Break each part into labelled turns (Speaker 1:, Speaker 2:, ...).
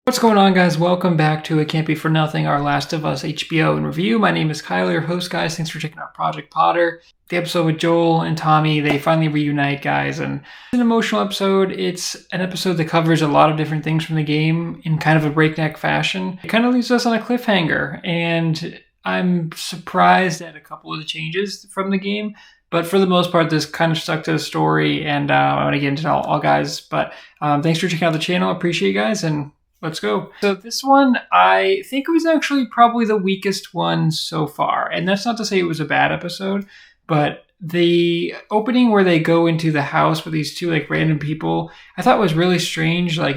Speaker 1: What's going on, guys? Welcome back to It Can't Be For Nothing, our Last of Us HBO in review. My name is Kyler, your host, guys. Thanks for checking out Project Potter. The episode with Joel and Tommy, they finally reunite, guys, and it's an emotional episode. It's an episode that covers a lot of different things from the game in kind of a breakneck fashion. It kind of leaves us on a cliffhanger, and I'm surprised at a couple of the changes from the game. But for the most part, this kind of stuck to the story, and I want to get into all guys. But thanks for checking out the channel. Appreciate you guys, and let's go. So this one, I think it was actually probably the weakest one so far. And that's not to say it was a bad episode, but the opening where they go into the house with these two like random people, I thought was really strange. I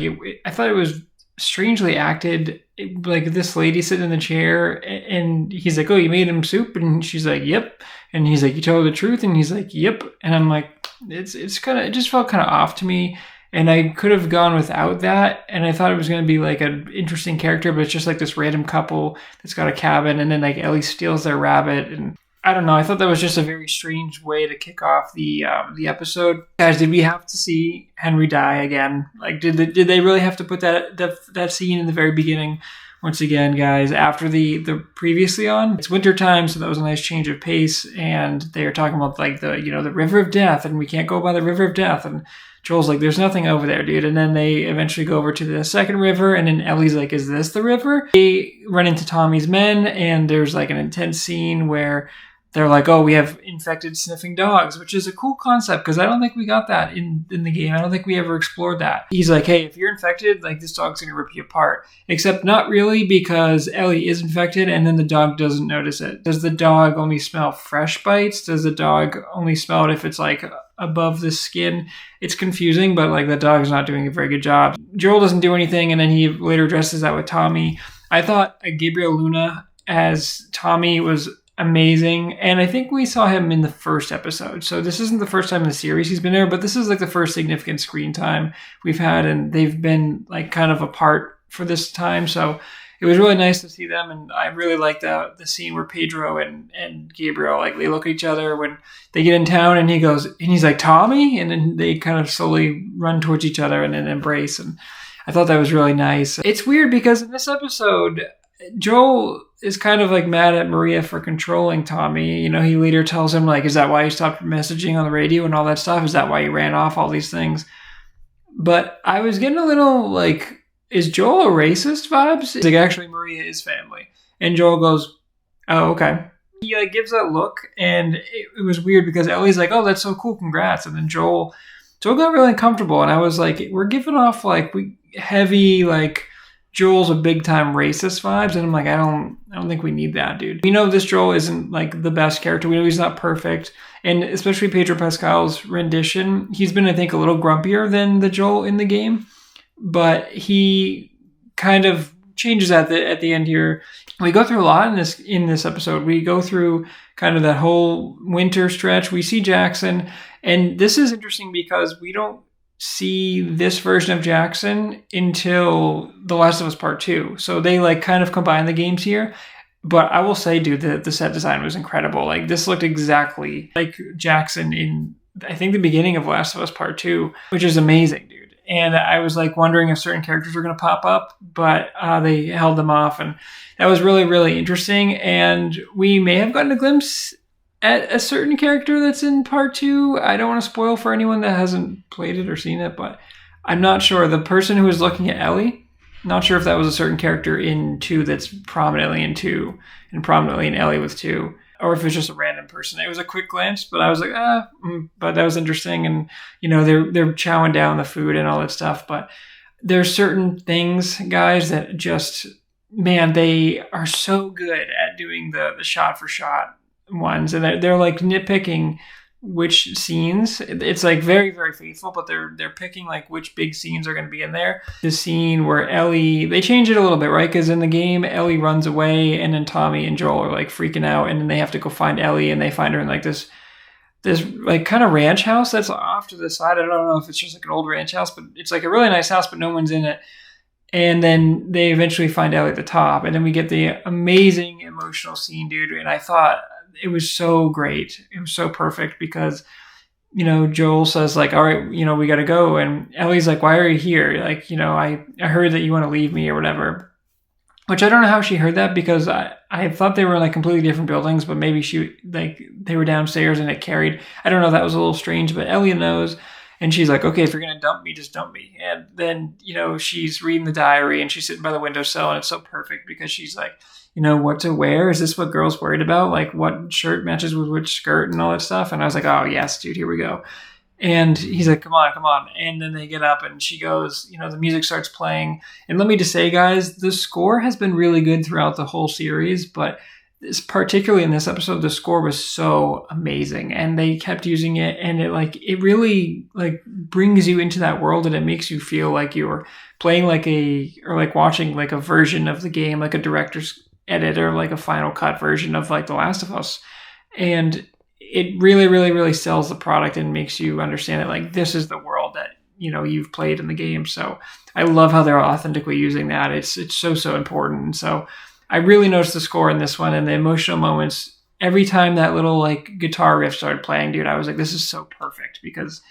Speaker 1: thought it was strangely acted. Like this lady sitting in the chair and he's like, "Oh, you made him soup?" And she's like, "Yep." And he's like, "You told the truth?" And he's like, "Yep." And I'm like, it just felt kind of off to me. And I could have gone without that. And I thought it was going to be like an interesting character, but it's just like this random couple that's got a cabin. And then like Ellie steals their rabbit. And I don't know. I thought that was just a very strange way to kick off the episode. Guys, did we have to see Henry die again? Like, did they really have to put that scene in the very beginning? Once again, guys, after the previously on, it's winter time, so that was a nice change of pace. And they were talking about like the river of death, and we can't go by the river of death. And Joel's like, "There's nothing over there, dude." And then they eventually go over to the second river, and then Ellie's like, "Is this the river?" They run into Tommy's men, and there's like an intense scene where they're like, "Oh, we have infected sniffing dogs," which is a cool concept because I don't think we got that in the game. I don't think we ever explored that. He's like, "Hey, if you're infected, like this dog's gonna rip you apart." Except not really, because Ellie is infected and then the dog doesn't notice it. Does the dog only smell fresh bites? Does the dog only smell it if it's like above the skin? It's confusing, but like the dog's not doing a very good job. Joel doesn't do anything, and then he later addresses that with Tommy. I thought Gabriel Luna as Tommy was amazing, and I think we saw him in the first episode, so this isn't the first time in the series he's been there, but this is like the first significant screen time we've had, and they've been like kind of apart for this time, so it was really nice to see them. And I really liked the scene where Pedro and Gabriel, like, they look at each other when they get in town, and he's like, "Tommy," and then they kind of slowly run towards each other and then embrace, and I thought that was really nice. It's weird because in this episode, Joel is kind of like mad at Maria for controlling Tommy. You know, he later tells him, like, "Is that why you stopped messaging on the radio and all that stuff? Is that why you ran off?" All these things. But I was getting a little like, is Joel a racist vibes? It's like, actually, Maria is family. And Joel goes, "Oh, okay." He like gives that look, and it was weird because Ellie's like, "Oh, that's so cool, congrats." And then Joel got really uncomfortable, and I was like, we're giving off like heavy like Joel's a big time racist vibes, and I'm like, I don't think we need that, dude. We know this Joel isn't like the best character. We know he's not perfect, and especially Pedro Pascal's rendition, he's been, I think, a little grumpier than the Joel in the game, but he kind of changes at the end here. We go through a lot in this episode. We go through kind of that whole winter stretch. We see Jackson, and this is interesting because we don't see this version of Jackson until The Last of Us Part 2. So they like kind of combine the games here. But I will say, dude, the set design was incredible. Like, this looked exactly like Jackson in, I think, the beginning of Last of Us Part 2, which is amazing, dude. And I was like wondering if certain characters were going to pop up, but they held them off. And that was really, really interesting. And we may have gotten a glimpse at a certain character that's in part 2. I don't want to spoil for anyone that hasn't played it or seen it, but I'm not sure. The person who was looking at Ellie, not sure if that was a certain character in 2 that's prominently in 2 and prominently in Ellie with 2, or if it's just a random person. It was a quick glance, but I was like, but that was interesting. And, you know, they're chowing down the food and all that stuff, but there's certain things, guys, that just, man, they are so good at doing the shot for shot ones, and they're like nitpicking which scenes. It's like very, very faithful, but they're picking like which big scenes are going to be in there. The scene where Ellie, they change it a little bit, right? Because in the game, Ellie runs away, and then Tommy and Joel are like freaking out, and then they have to go find Ellie, and they find her in like this like kind of ranch house that's off to the side. I don't know if it's just like an old ranch house, but it's like a really nice house, but no one's in it. And then they eventually find Ellie at the top, and then we get the amazing emotional scene, dude. And I thought it was so great. It was so perfect because Joel says like, all right, we got to go. And Ellie's like, why are you here? Like, I heard that you want to leave me or whatever, which I don't know how she heard that, because I thought they were in like completely different buildings, but maybe they were downstairs and it carried. I don't know. That was a little strange, but Ellie knows. And she's like, okay, if you're going to dump me, just dump me. And then, she's reading the diary and she's sitting by the windowsill, and it's so perfect because she's like, what to wear? Is this what girls worried about? Like what shirt matches with which skirt and all that stuff? And I was like, oh yes, dude, here we go. And he's like, come on, come on. And then they get up and she goes, the music starts playing. And let me just say, guys, the score has been really good throughout the whole series, but particularly in this episode, the score was so amazing, and they kept using it, and it really brings you into that world, and it makes you feel like you're playing or watching like a version of the game, like a director's edit or like a final cut version of like The Last of Us. And it really, really, really sells the product and makes you understand that like this is the world that you've played in the game. So I love how they're authentically using that. It's so important. And so I really noticed the score in this one and the emotional moments. Every time that little like guitar riff started playing, dude, I was like, this is so perfect, because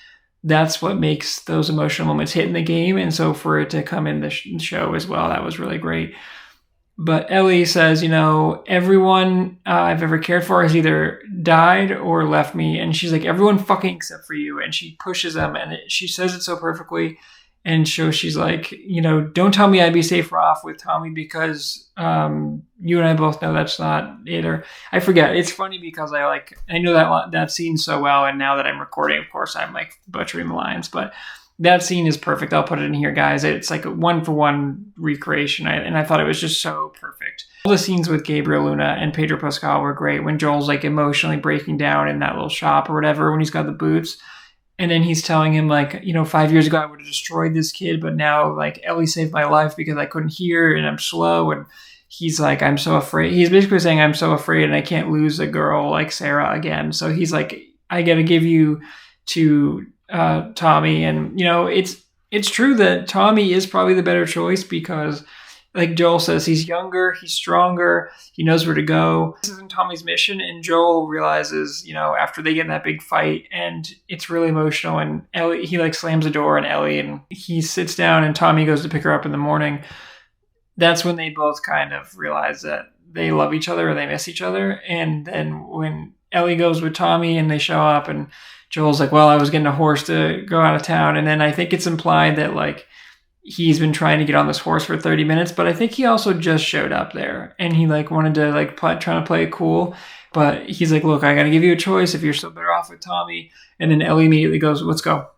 Speaker 1: that's what makes those emotional moments hit in the game. And so for it to come in the show as well, that was really great. But Ellie says, everyone I've ever cared for has either died or left me. And she's like, everyone fucking except for you. And she pushes them, and she says it so perfectly. And so she's like, don't tell me I'd be safer off with Tommy, because you and I both know that's not it. Or I forget. It's funny because I know that scene so well. And now that I'm recording, of course, I'm like butchering the lines. But that scene is perfect. I'll put it in here, guys. It's like a 1-for-1 recreation. And I thought it was just so perfect. All the scenes with Gabriel Luna and Pedro Pascal were great. When Joel's like emotionally breaking down in that little shop or whatever, when he's got the boots. And then he's telling him like, 5 years ago I would have destroyed this kid, but now like Ellie saved my life because I couldn't hear and I'm slow. And he's like, I'm so afraid. He's basically saying, I'm so afraid and I can't lose a girl like Sarah again. So he's like, I got to give you to Tommy. And, it's true that Tommy is probably the better choice, because like Joel says, he's younger, he's stronger, he knows where to go. This isn't Tommy's mission, and Joel realizes, after they get in that big fight, and it's really emotional, and Ellie, he like slams the door on Ellie, and he sits down, and Tommy goes to pick her up in the morning. That's when they both kind of realize that they love each other or they miss each other. And then when Ellie goes with Tommy and they show up, and Joel's like, well, I was getting a horse to go out of town. And then I think it's implied that like he's been trying to get on this horse for 30 minutes, but I think he also just showed up there, and he like wanted to like trying to play it cool. But he's like, look, I got to give you a choice if you're still better off with Tommy. And then Ellie immediately goes, let's go.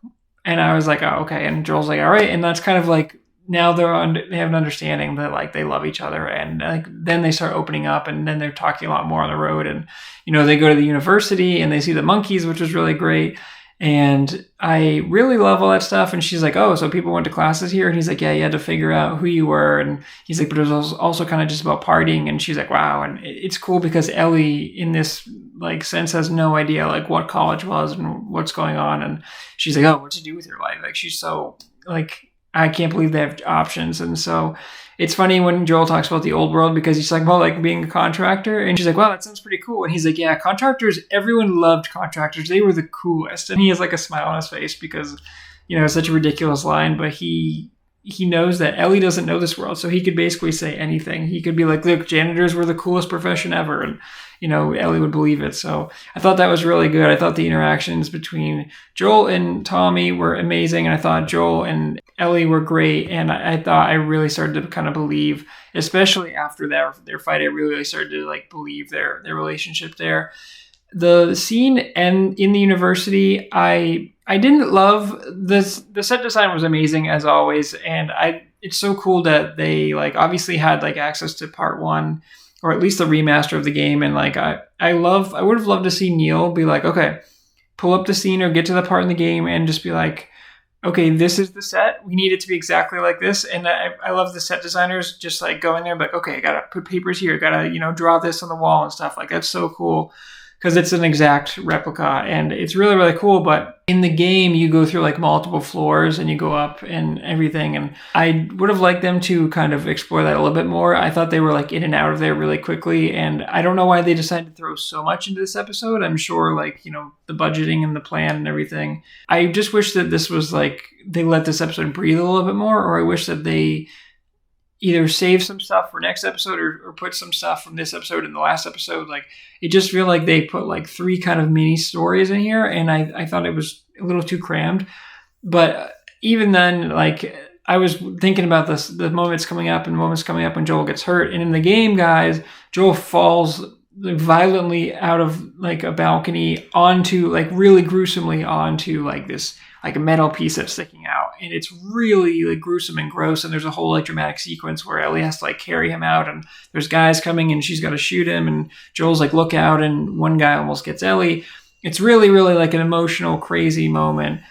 Speaker 1: And I was like, oh, okay. And Joel's like, all right. And that's kind of like, now they have an understanding that like they love each other, and like then they start opening up, and then they're talking a lot more on the road, and they go to the university and they see the monkeys, which was really great. And I really love all that stuff. And she's like, oh, so people went to classes here? And he's like, yeah, you had to figure out who you were. And he's like, but it was also kind of just about partying. And she's like, wow. And it's cool because Ellie in this like sense has no idea like what college was and what's going on. And she's like, oh, what to do with your life? Like she's so like, I can't believe they have options. And so it's funny when Joel talks about the old world, because he's like, well, like being a contractor. And she's like, wow, that sounds pretty cool. And he's like, yeah, contractors, everyone loved contractors. They were the coolest. And he has like a smile on his face because, it's such a ridiculous line, but he knows that Ellie doesn't know this world. So he could basically say anything. He could be like, look, janitors were the coolest profession ever. And, Ellie would believe it. So I thought that was really good. I thought the interactions between Joel and Tommy were amazing. And I thought Joel and Ellie were great. And I thought I really started to kind of believe, especially after their fight, I really started to like believe their relationship there. The scene and in the university, I didn't love this. The set design was amazing as always. And it's so cool that they like obviously had like access to part 1, or at least the remaster of the game. And like, I would have loved to see Neil be like, okay, pull up the scene or get to the part in the game and just be like, okay, this is the set. We need it to be exactly like this. And I love the set designers just like going there, like, okay, I got to put papers here. Got to, draw this on the wall and stuff. Like, that's so cool. because it's an exact replica and it's really, really cool. But in the game, you go through like multiple floors and you go up and everything. And I would have liked them to kind of explore that a little bit more. I thought they were like in and out of there really quickly. And I don't know why they decided to throw so much into this episode. I'm sure like, the budgeting and the plan and everything. I just wish that this was like, they let this episode breathe a little bit more, or I wish that they either save some stuff for next episode or put some stuff from this episode in the last episode. Like, it just feel like they put like 3 kind of mini stories in here, and I thought it was a little too crammed. But even then, like, I was thinking about this, the moments coming up when Joel gets hurt. And in the game, guys, Joel falls violently out of like a balcony onto, like, really gruesomely onto like this like a metal piece that's sticking out, and it's really like gruesome and gross. And there's a whole like dramatic sequence where Ellie has to like carry him out, and there's guys coming and she's got to shoot him, and Joel's like, look out, and one guy almost gets Ellie. It's really, really like an emotional, crazy moment,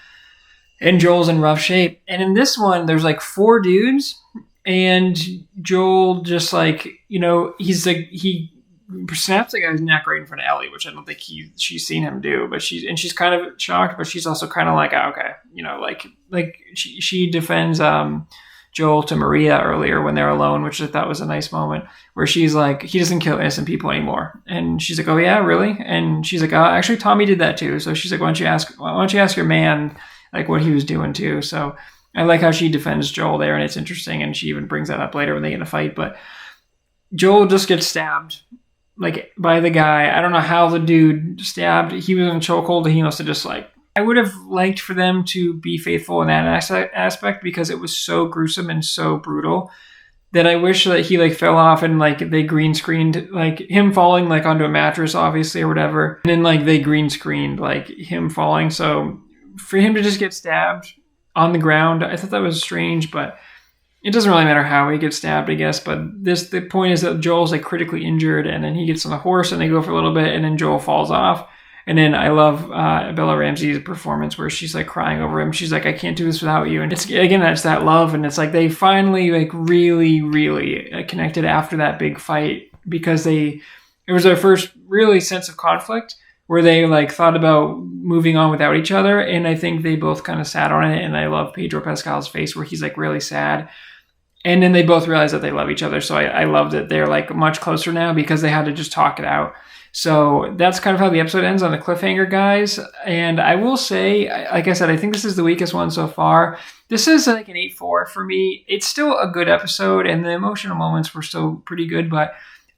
Speaker 1: and Joel's in rough shape. And in this one, there's like 4 dudes, and Joel just like, he's like, he snaps the guy's neck right in front of Ellie, which I don't think she's seen him do, but she's kind of shocked, but she's also kind of like, oh, okay, like she defends Joel to Maria earlier when they're alone, which I thought was a nice moment, where she's like, he doesn't kill innocent people anymore, and she's like, oh yeah, really? And she's like, oh, actually Tommy did that too. So she's like, why don't you ask your man like what he was doing too? So I like how she defends Joel there, and it's interesting, and she even brings that up later when they get in a fight. But Joel just gets stabbed like by the guy. I don't know how the dude stabbed. He was in a chokehold, and he must have just like, I would have liked for them to be faithful in that aspect, because it was so gruesome and so brutal that I wish that he like fell off and like they green screened like him falling like onto a mattress, obviously, or whatever. And then like they green screened like him falling. So for him to just get stabbed on the ground, I thought that was strange, but it doesn't really matter how he gets stabbed, I guess. But the point is that Joel's like critically injured, and then he gets on the horse and they go for a little bit, and then Joel falls off. And then I love Bella Ramsey's performance where she's like crying over him. She's like, I can't do this without you. And it's, again, that's that love. And it's like they finally like really, really connected after that big fight, because it was their first really sense of conflict where they like thought about moving on without each other. And I think they both kind of sat on it. And I love Pedro Pascal's face where he's like really sad. And then they both realize that they love each other. So I love that they're like much closer now, because they had to just talk it out. So that's kind of how the episode ends, on a cliffhanger, guys. And I will say, like I said, I think this is the weakest one so far. This is like an 8.4 for me. It's still a good episode, and the emotional moments were still pretty good, but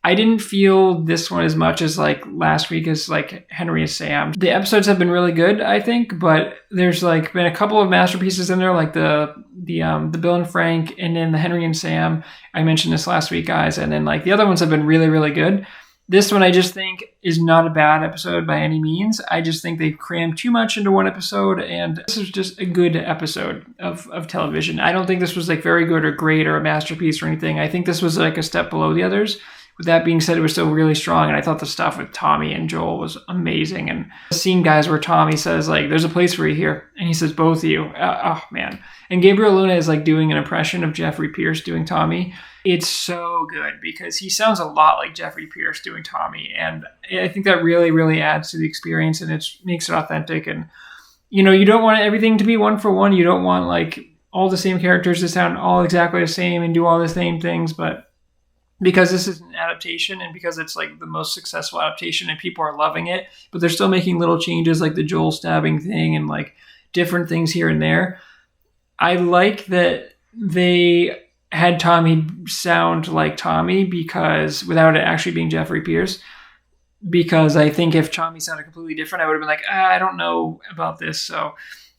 Speaker 1: I didn't feel this one as much as like last week as like Henry and Sam. The episodes have been really good, I think, but there's like been a couple of masterpieces in there, like the Bill and Frank, and then the Henry and Sam. I mentioned this last week, guys, and then like the other ones have been really, really good. This one I just think is not a bad episode by any means. I just think they crammed too much into one episode, and this is just a good episode of television. I don't think this was like very good or great or a masterpiece or anything. I think this was like a step below the others. With that being said, it was still really strong, and I thought the stuff with Tommy and Joel was amazing. And the scene, guys, where Tommy says like, there's a place for you here, and he says, both of you. Oh man. And Gabriel Luna is like doing an impression of Jeffrey Pierce doing Tommy. It's so good, because he sounds a lot like Jeffrey Pierce doing Tommy. And I think that really, really adds to the experience, and it makes it authentic. And, you don't want everything to be one for one. You don't want like all the same characters to sound all exactly the same and do all the same things. But because this is an adaptation, and because it's like the most successful adaptation and people are loving it, but they're still making little changes like the Joel stabbing thing and like different things here and there. I like that they had Tommy sound like Tommy, because without it actually being Jeffrey Pierce, because I think if Tommy sounded completely different, I would have been like, I don't know about this. So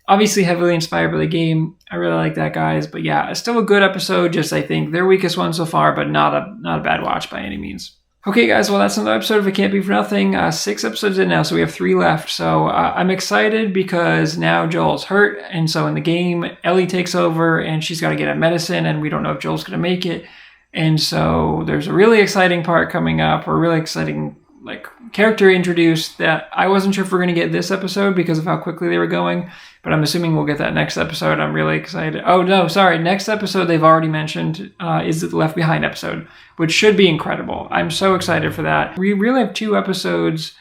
Speaker 1: obviously heavily inspired by the game. I really like that, guys. But yeah, it's still a good episode. Just, I think, their weakest one so far, but not a bad watch by any means. Okay, guys, well, that's another episode of It Can't Be For Nothing. 6 episodes in now, so we have 3 left. So I'm excited because now Joel's hurt, and so in the game, Ellie takes over, and she's got to get a medicine, and we don't know if Joel's going to make it. And so there's a really exciting part coming up, or a really exciting like character introduced that I wasn't sure if we're going to get this episode because of how quickly they were going, but I'm assuming we'll get that next episode. I'm really excited. Oh, no, sorry. Next episode they've already mentioned is the Left Behind episode, which should be incredible. I'm so excited for that. We really have 2 episodes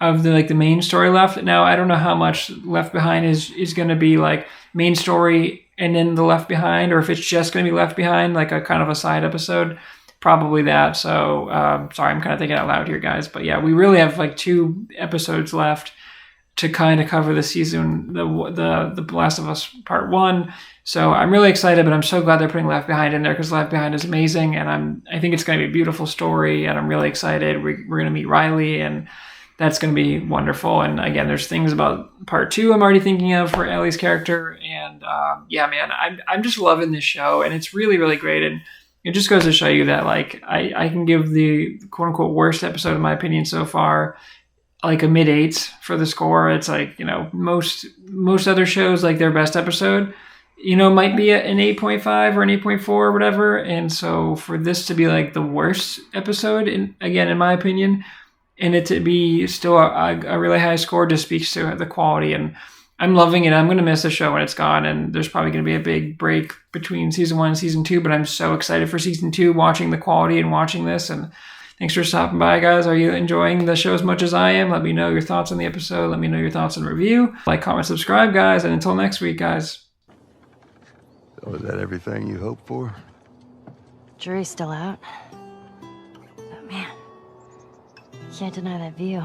Speaker 1: of the main story left. Now I don't know how much Left Behind is going to be like main story and then the Left Behind, or if it's just going to be Left Behind, like a kind of a side episode. Probably that. So sorry, I'm kind of thinking out loud here, guys. But yeah, we really have like 2 episodes left to kind of cover the season, the Last of Us Part 1. So I'm really excited, but I'm so glad they're putting Left Behind in there because Left Behind is amazing, and I think it's going to be a beautiful story, and I'm really excited. We're going to meet Riley, and that's going to be wonderful. And again, there's things about Part 2 I'm already thinking of for Ellie's character, and yeah, man, I'm just loving this show, and it's really, really great. And it just goes to show you that like I can give the quote unquote worst episode in my opinion so far like a mid-8s for the score. It's like, most other shows, like their best episode, might be an 8.5 or an 8.4 or whatever. And so for this to be like the worst episode, in my opinion, and it to be still a really high score just speaks to the quality. And I'm loving it. I'm going to miss the show when it's gone. And there's probably going to be a big break between season 1 and season 2, but I'm so excited for season 2, watching the quality and watching this. And thanks for stopping by, guys. Are you enjoying the show as much as I am? Let me know your thoughts on the episode. Let me know your thoughts on the review. Like, comment, subscribe, guys. And until next week, guys.
Speaker 2: So is that everything you hoped for?
Speaker 3: Jury's still out. But man, can't deny that view.